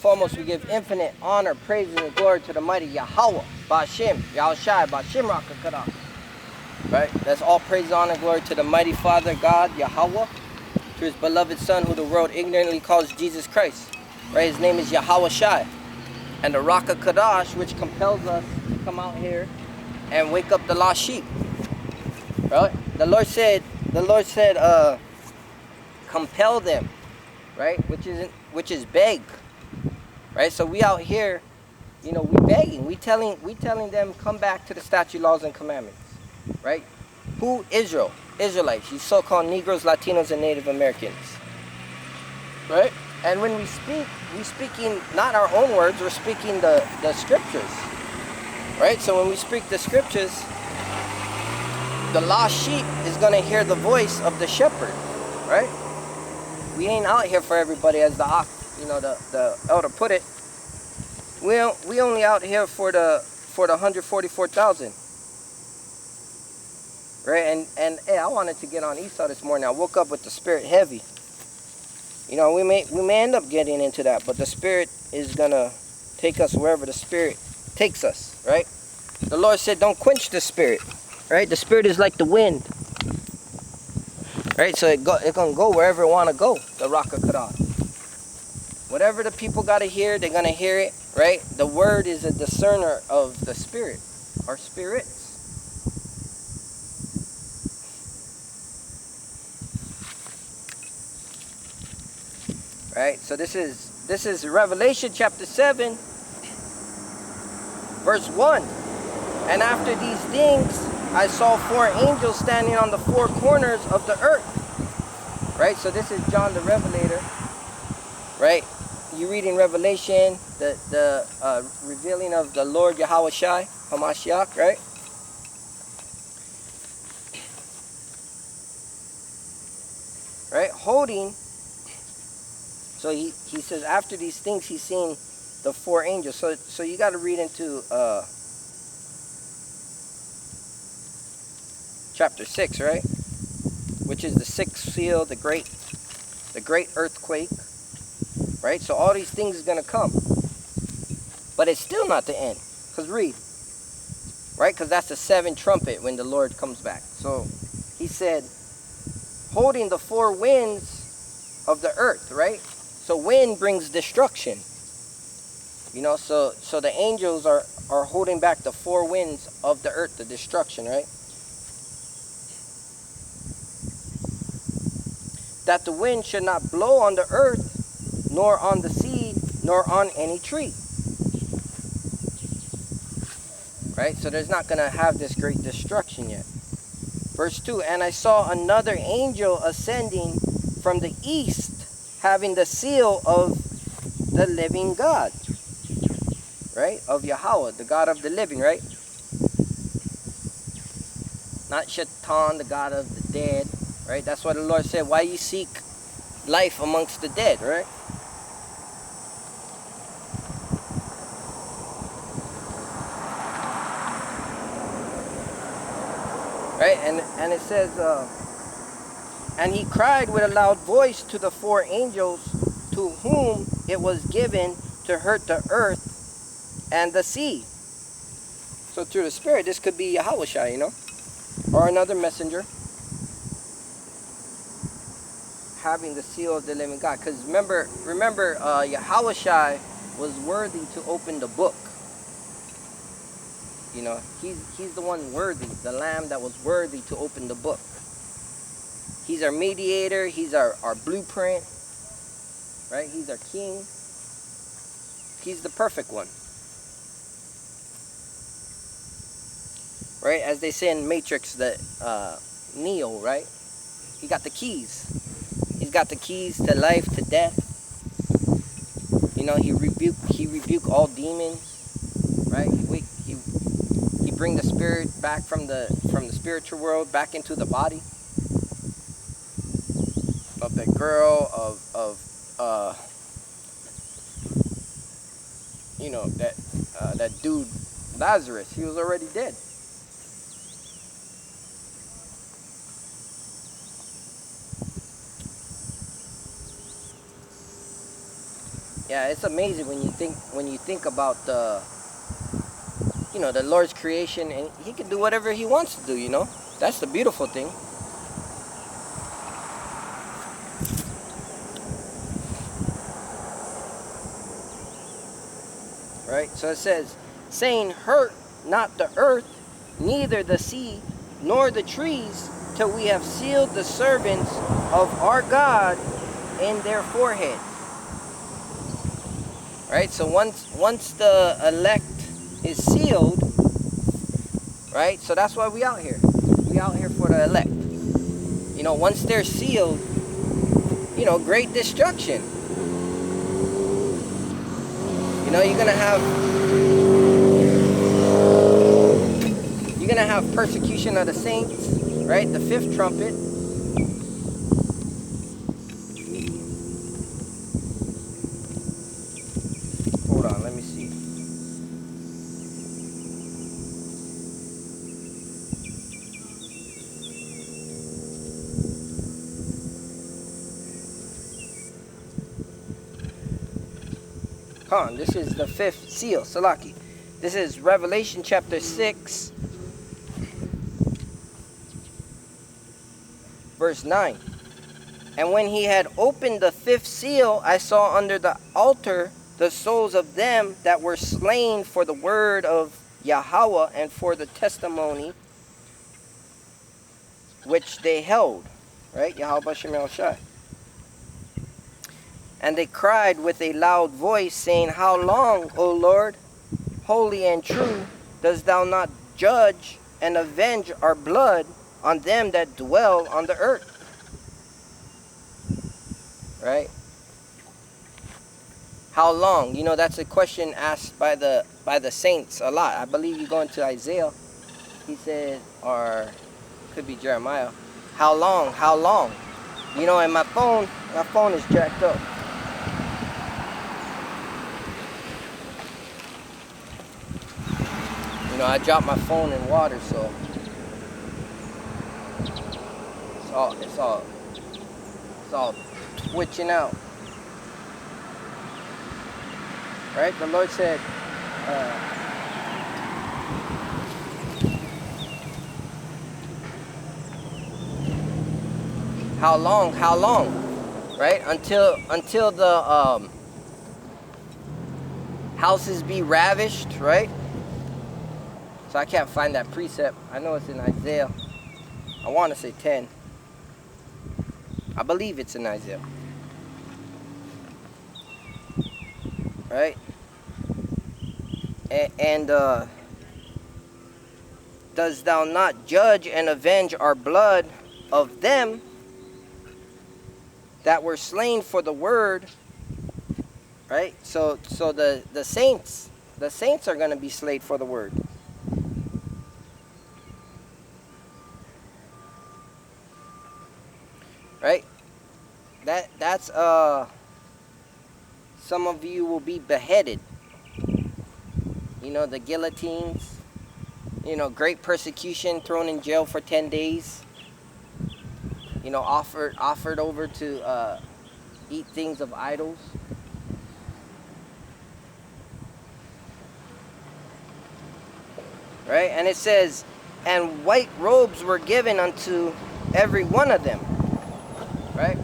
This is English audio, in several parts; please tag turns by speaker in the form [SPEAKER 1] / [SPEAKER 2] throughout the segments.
[SPEAKER 1] foremost, we give infinite honor, praise, and glory to the mighty Yahweh, Ba'Shem, Yahushai, Ba'Shem Rakakada. Right? That's all praise, honor, glory to the mighty Father, God, Yahweh, to his beloved Son, who the world ignorantly calls Jesus Christ. Right? His name is Yahweh Shai. And the Rakakadash, which compels us to come out here and wake up the lost sheep. Right? The Lord said, compel them, right? Which is beg. Right? So we out here, we begging, we telling them, come back to the statute, laws, and commandments. Right? Who? Israelites, you so-called Negroes, Latinos, and Native Americans. Right? And when we speak, we're speaking not our own words, we're speaking the scriptures. Right? So when we speak the scriptures, the lost sheep is going to hear the voice of the shepherd. Right? We ain't out here for everybody, as the elder put it. We only out here for the 144,000. Right? And hey, I wanted to get on Esau this morning. I woke up with the spirit heavy. We may end up getting into that, but the spirit is gonna take us wherever the spirit takes us. Right? The Lord said, don't quench the spirit. Right? The spirit is like the wind. Right? So it gonna go wherever it wanna go. The Rakakada. Whatever the people gotta hear, they're gonna hear it. Right? The word is a discerner of the spirit, or spirits. Right? So this is Revelation chapter 7, verse 1. And after these things, I saw 4 angels standing on the 4 corners of the earth. Right? So this is John the Revelator. Right? You read in Revelation the revealing of the Lord Yahweh Shai, Hamashiach, right? Right? Holding. So he says after these things he's seen the 4 angels. So you got to read into chapter 6, right? Which is the 6th seal, the great earthquake. Right? So all these things are going to come. But it's still not the end. Because read. Right? Because that's the 7th trumpet when the Lord comes back. So he said, holding the 4 winds of the earth, right? So wind brings destruction. So the angels are holding back the 4 winds of the earth, the destruction, right? That the wind should not blow on the earth, nor on the sea, nor on any tree. Right? So there's not going to have this great destruction yet. Verse 2, and I saw another angel ascending from the east, having the seal of the living God. Right? Of Yahweh, the God of the living, right? Not Shaitan, the God of the dead. Right? That's why the Lord said, why you seek life amongst the dead, right? Right? And it says, and he cried with a loud voice to the 4 angels to whom it was given to hurt the earth and the sea. So through the Spirit, this could be Yahushua, or another messenger having the seal of the living God. Because remember, Yahushua was worthy to open the book. He's the one worthy, the Lamb that was worthy to open the book. He's our mediator. He's our blueprint. Right? He's our king. He's the perfect one. Right? As they say in Matrix, Neo, right? He got the keys. He's got the keys to life, to death. He rebuked all demons. Right? He bring the spirit back from the spiritual world back into the body. Of that girl, that dude Lazarus, he was already dead. Yeah, it's amazing when you think about the, the Lord's creation, and He can do whatever He wants to do. That's the beautiful thing. Right? So it says, saying, hurt not the earth, neither the sea, nor the trees, till we have sealed the servants of our God in their forehead. Right? So once the elect is sealed, right? So that's why we out here. We out here for the elect. Once they're sealed, great destruction. You're gonna have persecution of the saints, right? The fifth trumpet. Hold on, let me see. This is the fifth seal, Salaki. This is Revelation chapter 6, verse 9. And when he had opened the fifth seal, I saw under the altar the souls of them that were slain for the word of Yahweh and for the testimony which they held. Right? Yahweh B'Shem Yahushai. And they cried with a loud voice, saying, how long, O Lord, holy and true, dost thou not judge and avenge our blood on them that dwell on the earth? Right? How long? That's a question asked by the saints a lot. I believe you go into Isaiah. He said, or could be Jeremiah. How long? How long? And my phone is jacked up. I dropped my phone in water, so it's all twitching out. Right? The Lord said, how long? How long? Right? Until the houses be ravished, right? So I can't find that precept. I know it's in Isaiah. I want to say 10. I believe it's in Isaiah. Right? And dost thou not judge and avenge our blood of them that were slain for the word? Right? So the saints are going to be slain for the word. Right? That's some of you will be beheaded. The guillotines. Great persecution, thrown in jail for 10 days. Offered over to eat things of idols. Right? And it says, and white robes were given unto every one of them. Right?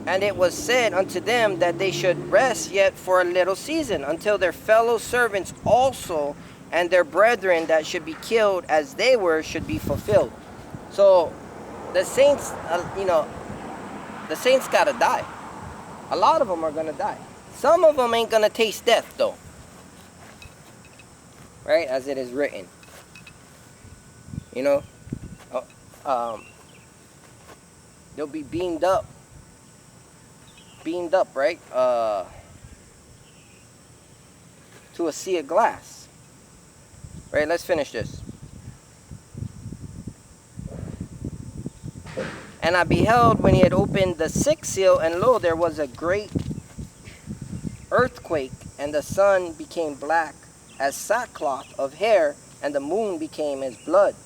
[SPEAKER 1] And it was said unto them that they should rest yet for a little season, until their fellow servants also and their brethren that should be killed as they were should be fulfilled. So the saints, the saints gotta die. A lot of them are gonna die. Some of them ain't gonna taste death though. Right, as it is written. They'll be beamed up, right, to a sea of glass. Right, let's finish this. And I beheld when he had opened the sixth seal, and lo, there was a great earthquake, and the sun became black as sackcloth of hair, and the moon became as blood.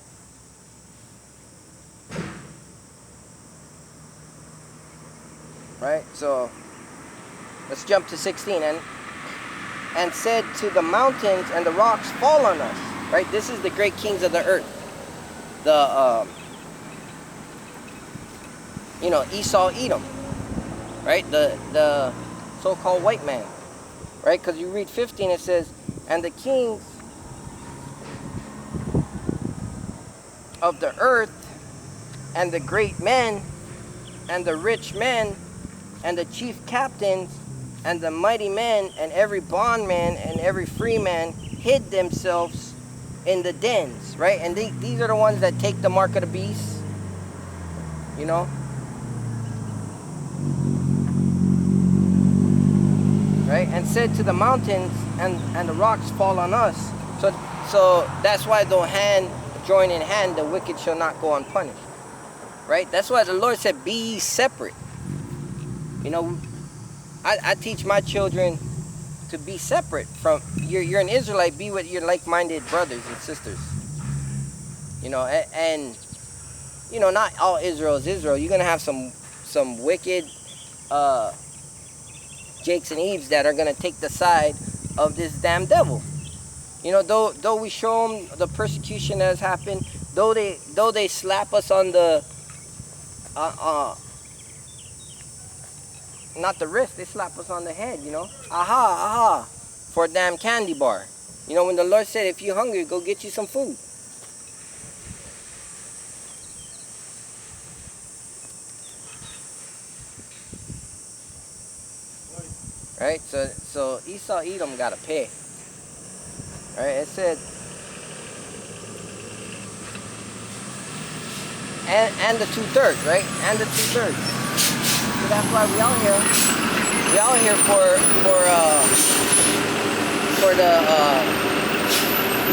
[SPEAKER 1] right? So let's jump to 16. And said to the mountains and the rocks, fall on us, right? This is the great kings of the earth. The, Esau, Edom, right? The so-called white man, right? Because you read 15, it says, and the kings of the earth and the great men and the rich men and the chief captains and the mighty men and every bondman and every free man hid themselves in the dens, right? And these are the ones that take the mark of the beast, you know? Right? And said to the mountains and the rocks, fall on us. So that's why though hand join in hand, the wicked shall not go unpunished. Right? That's why the Lord said, be ye separate. You know, I teach my children to be separate from, you're an Israelite, be with your like-minded brothers and sisters. You know, and you know, not all Israel is Israel. You're going to have some wicked Jakes and Eves that are going to take the side of this damn devil. You know, though we show them the persecution that has happened, though they slap us on the not the wrist, they slap us on the head, you know. Aha, for a damn candy bar. You know, when the Lord said, if you're hungry, go get you some food. Right? So Esau, Edom got to pay. Right? It said, and the 2/3, right? And the 2/3. So that's why we out here. We out here for the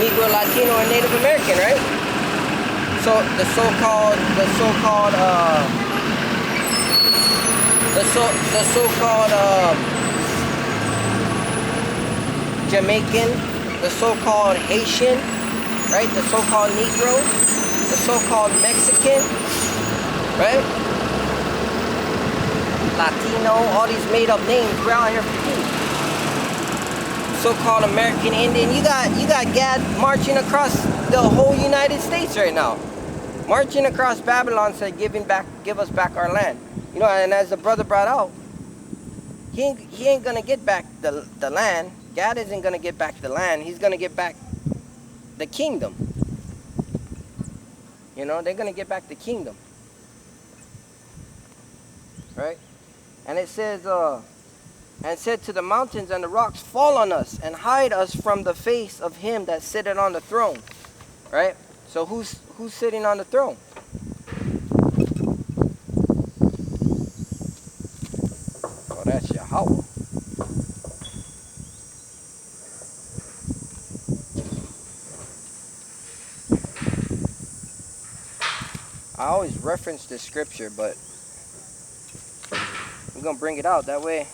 [SPEAKER 1] Negro, Latino, and Native American, right? So the so-called Jamaican, the so-called Haitian, right? The so-called Negro, the so-called Mexican, right? Latino, all these made-up names. We're out here for you. So-called American Indian. You got Gad marching across the whole United States right now, marching across Babylon, said, give us back our land. You know, and as the brother brought out, he ain't gonna get back the land. God isn't gonna get back the land. He's gonna get back the kingdom. You know, they're gonna get back the kingdom, right? And it says, and said to the mountains and the rocks, fall on us and hide us from the face of him that sitteth on the throne. Right? So who's sitting on the throne? Oh, that's Yahweh. I always reference this scripture, but I'm gonna bring it out that way.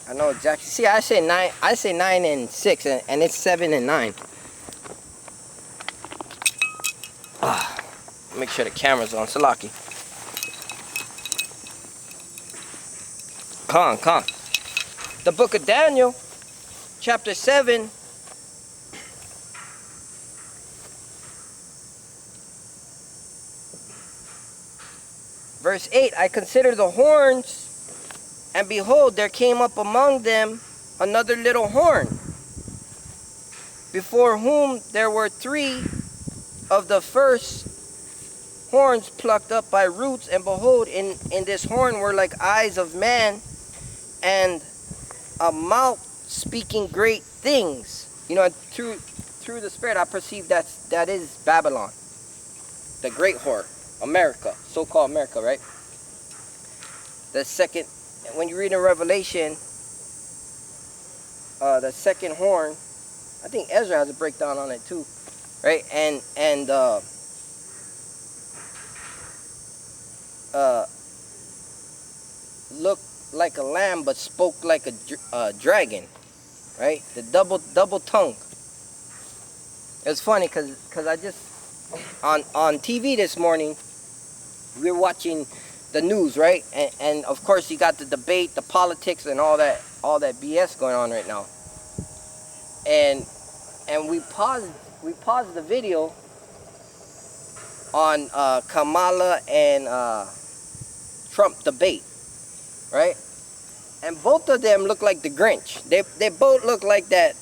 [SPEAKER 1] I know exactly. See, I say 9 and 6, and it's 7 and 9. Make sure the camera's on. Salaki. Come on. The book of Daniel, chapter 7. Verse 8, I consider the horns, and behold, there came up among them another little horn, before whom there were 3 of the first horns plucked up by roots, and behold, in this horn were like eyes of man, and a mouth speaking great things. You know, through the Spirit, I perceive that is Babylon, the great whore. America, so-called America, right? The second, when you read in Revelation, the second horn, I think Ezra has a breakdown on it too, right? And looked like a lamb but spoke like a dragon, right? The double tongue. It's funny because I just on TV this morning, we were watching the news, right? And of course you got the debate, the politics, and all that BS going on right now. And we paused the video on Kamala and Trump debate, right? And both of them look like the Grinch. They both look like that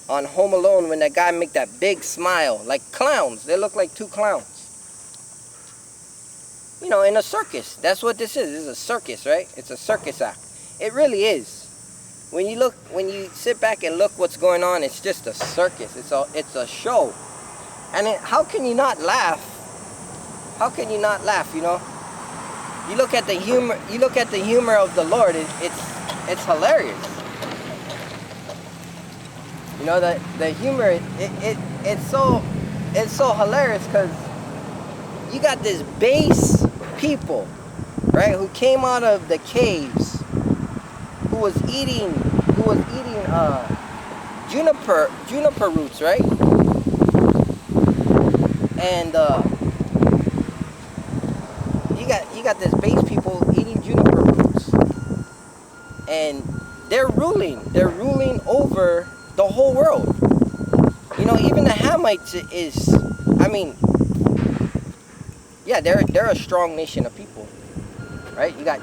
[SPEAKER 1] on Home Alone when that guy make that big smile, like clowns. They look like two clowns. You know, in a circus. That's what this is. This is a circus, right? It's a circus act. It really is. When you sit back and look what's going on, it's just a circus. It's a show. And how can you not laugh? How can you not laugh, you know? You look at the humor of the Lord, it's hilarious. You know, the humor, it's so hilarious because you got this base people, right, who came out of the caves, who was eating juniper roots, right? And you got this base people eating juniper roots, and they're ruling over the whole world. You know, even the Hamites is, I mean, yeah, they're a strong nation of people, right? You got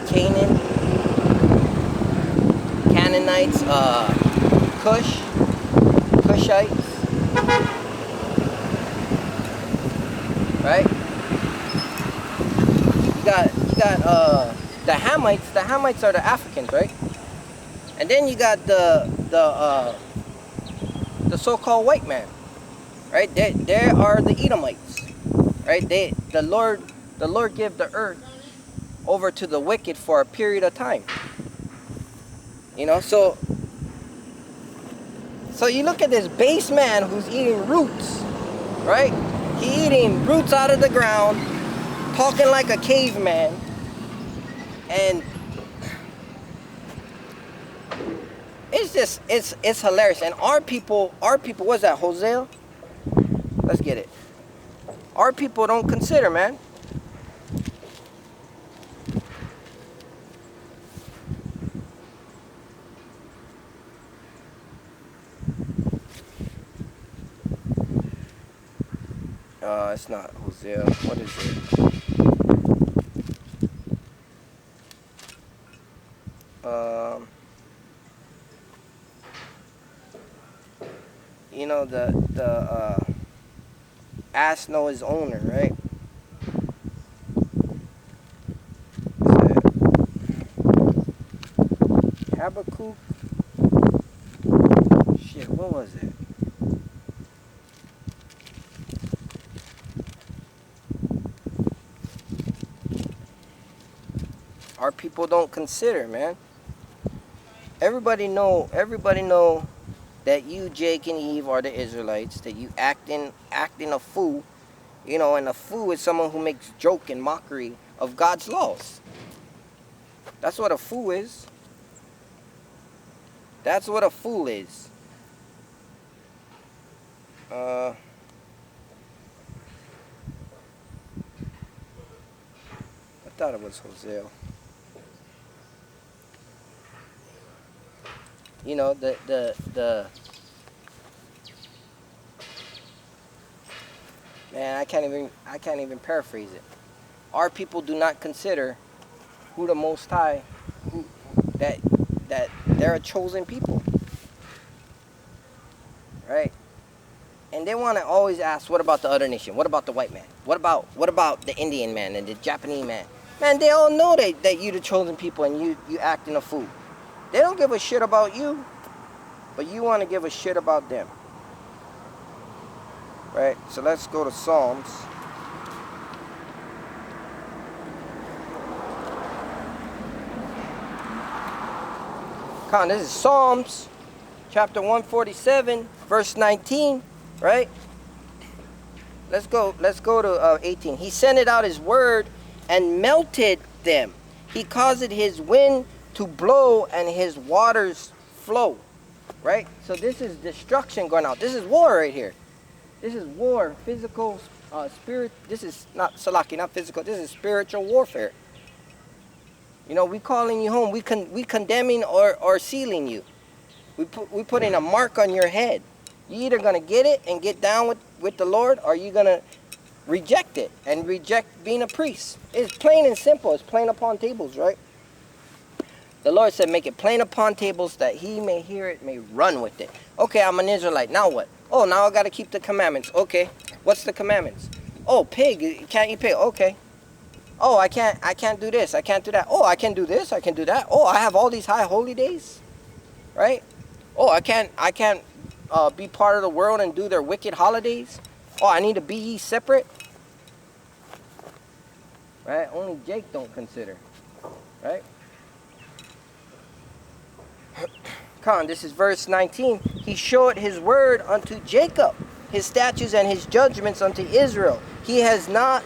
[SPEAKER 1] Canaan, Canaanites, Cushites, right? You got the Hamites. The Hamites are the Africans, right? And then you got the so-called white man, right? They are the Edomites, right? The Lord gave the earth over to the wicked for a period of time. You know, so you look at this base man who's eating roots, right? He eating roots out of the ground, talking like a caveman, and it's hilarious. And our people, what's that, Hosea? Let's get it. Our people don't consider, man. It's not Hosea. What is it? You know, the ass know his owner, right? Habakkuk. Shit, what was it? Our people don't consider, man. Everybody know that you, Jake and Eve, are the Israelites, that you acting a fool, you know, and a fool is someone who makes joke and mockery of God's laws. That's what a fool is. That's what a fool is. I thought it was Hosea. You know, the man, I can't even paraphrase it. Our people do not consider who the Most High, that they're a chosen people, right? And they want to always ask, what about the other nation? What about the white man? What about the Indian man and the Japanese man? Man, they all know that you the chosen people and you acting a fool. They don't give a shit about you, but you want to give a shit about them. Right? So let's go to Psalms. Come on, this is Psalms chapter 147, verse 19, right? Let's go to 18. He sent out his word and melted them. He caused his wind to blow and his waters flow, right? So this is destruction going out. This is war right here. This is war, physical, spirit. This is not salaki, not physical. This is spiritual warfare. You know, we calling you home. We condemning or sealing you. We putting a mark on your head. You either gonna get it and get down with the Lord, or you gonna reject it and reject being a priest. It's plain and simple. It's plain upon tables, right? The Lord said, make it plain upon tables that he may hear it, may run with it. Okay, I'm an Israelite. Now what? Oh, now I got to keep the commandments. Okay, what's the commandments? Oh, pig. Can't eat pig. Okay. Oh, I can't do this. I can't do that. Oh, I can do this. I can do that. Oh, I have all these high holy days, right? Oh, I can't be part of the world and do their wicked holidays. Oh, I need to be ye separate. Right? Only Jake don't consider. Right? Come on, this is verse 19. He showed his word unto Jacob, his statutes and his judgments unto Israel. He had not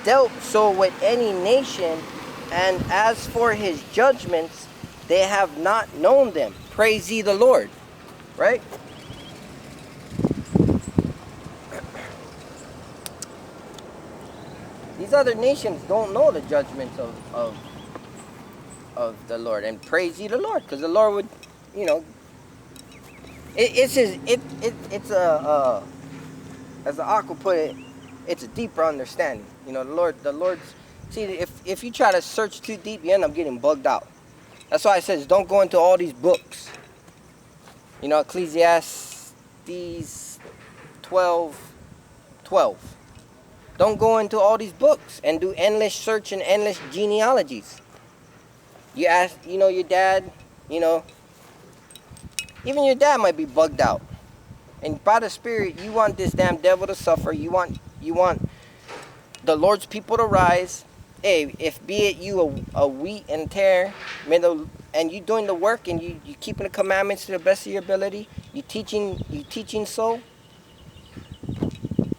[SPEAKER 1] dealt so with any nation, and as for his judgments, they have not known them. Praise ye the Lord. Right? These other nations don't know the judgments of the Lord, and praise ye the Lord, because the Lord would, you know, it's a as the Aqua put it, it's a deeper understanding. You know, the Lord's, see, if you try to search too deep, you end up getting bugged out. That's why it says don't go into all these books. You know, Ecclesiastes 12:12. Don't go into all these books and do endless search and endless genealogies. You ask, you know, your dad, you know, even your dad might be bugged out. And by the Spirit, you want this damn devil to suffer. You want the Lord's people to rise. Hey, if be it you a wheat and tear, and you doing the work and you keeping the commandments to the best of your ability, you teaching so.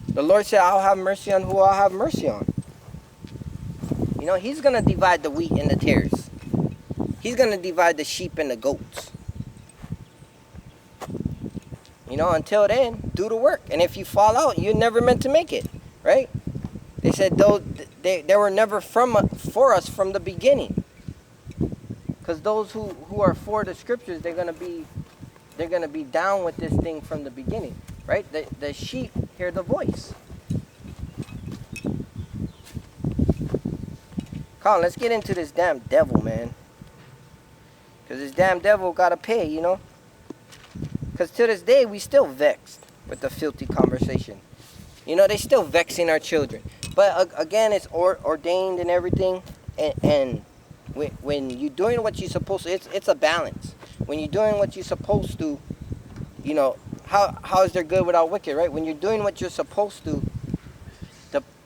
[SPEAKER 1] The Lord said, I'll have mercy on who I'll have mercy on. You know, he's going to divide the wheat and the tares. He's going to divide the sheep and the goats. You know, until then, do the work. And if you fall out, you're never meant to make it. Right? They said they were never for us from the beginning. Because those who are for the scriptures, they're gonna be down with this thing from the beginning. Right? The sheep hear the voice. Come on, let's get into this damn devil, man. Because this damn devil gotta pay, you know. Because to this day, we still vexed with the filthy conversation. You know, they still vexing our children. But again, it's ordained and everything. And when you're doing what you're supposed to, it's a balance. When you're doing what you're supposed to, you know, how is there good without wicked, right? When you're doing what you're supposed to,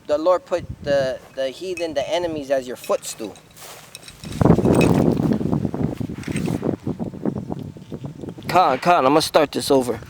[SPEAKER 1] the Lord put the heathen, the enemies, as your footstool. Con, I'm going to start this over.